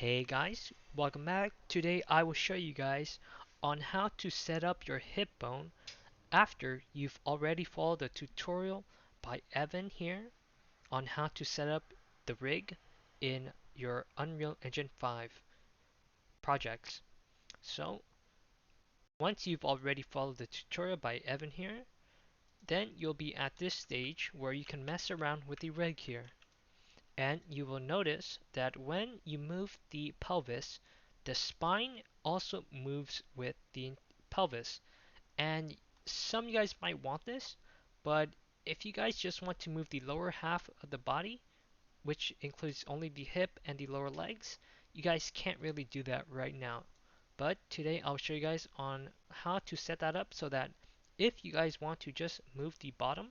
Hey guys, welcome back. Today I will show you guys on how to set up your hip bone after you've already followed the tutorial by Evan here on how to set up the rig in your Unreal Engine 5 projects. So once you've already followed the tutorial by Evan here, then you'll be at this stage where you can mess around with the rig here. And you will notice that when you move the pelvis, the spine also moves with the pelvis. And some of you guys might want this, but if you guys just want to move the lower half of the body, which includes only the hip and the lower legs, you guys can't really do that right now. But today I'll show you guys on how to set that up so that if you guys want to just move the bottom,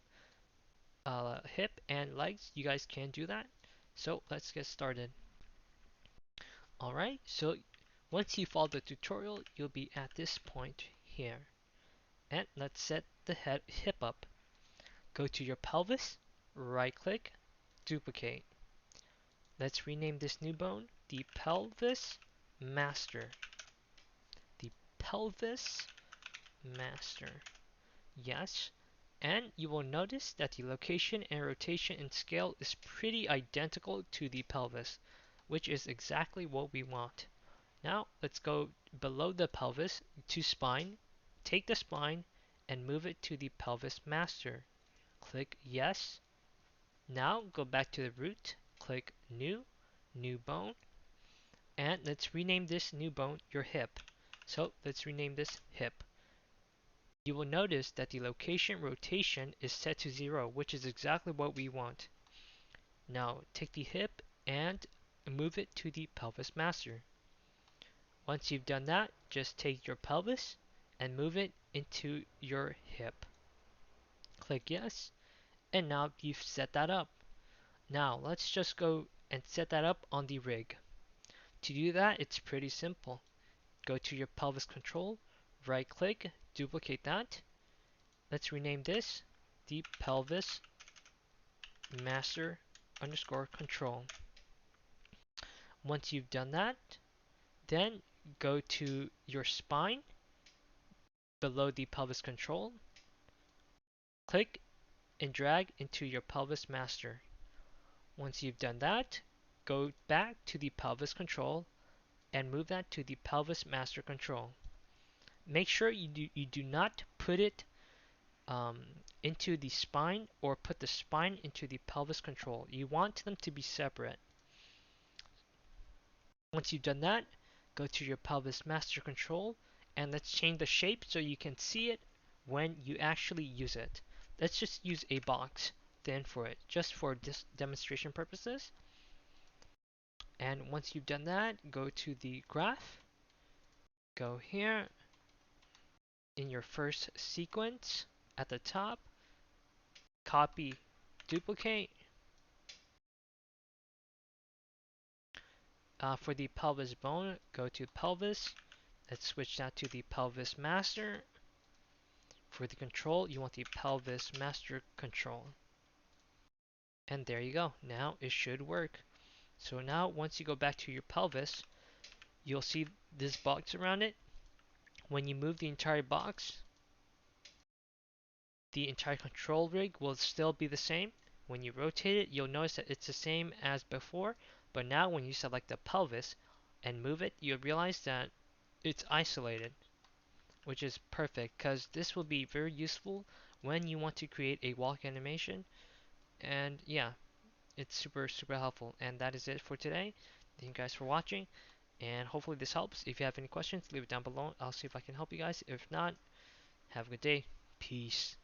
hip and legs, you guys can do that. So let's get started. Alright, so once you follow the tutorial, you'll be at this point here. And let's set the hip up. Go to your pelvis, right click, duplicate. Let's rename this new bone the pelvis master. The pelvis master. Yes. And you will notice that the location and rotation and scale is pretty identical to the pelvis, which is exactly what we want. Now let's go below the pelvis to spine, take the spine and move it to the pelvis master. Click yes. Now go back to the root, click new, new bone, and let's rename this new bone your hip. So let's rename this hip. You will notice that the location rotation is set to 0, which is exactly what we want. Now take the hip and move it to the pelvis master. Once you've done that, just take your pelvis and move it into your hip. Click yes, and now you've set that up. Now let's just go and set that up on the rig. To do that, it's pretty simple. Go to your pelvis control, right click, duplicate that. Let's rename this the pelvis master underscore control. Once you've done that, then go to your spine below the pelvis control, click and drag into your pelvis master. Once you've done that, go back to the pelvis control and move that to the pelvis master control. Make sure you do not put it into the spine or put the spine into the pelvis control. You want them to be separate. Once you've done that, go to your pelvis master control and let's change the shape so you can see it when you actually use it. Let's just use a box then for it, just for this demonstration purposes. And once you've done that, go to the graph, go here in your first sequence at the top, copy, duplicate. For the pelvis bone, go to pelvis. Let's switch that to the pelvis master. For the control, you want the pelvis master control. And there you go. Now it should work. So now once you go back to your pelvis, you'll see this box around it. When you move the entire box, the entire control rig will still be the same. When you rotate it, you'll notice that it's the same as before, but now when you select the pelvis and move it, you'll realize that it's isolated, which is perfect because this will be very useful when you want to create a walk animation. And yeah, it's super helpful. And that is it for today. Thank you guys for watching, and hopefully this helps. If you have any questions, leave it down below. I'll see if I can help you guys. If not, have a good day. Peace.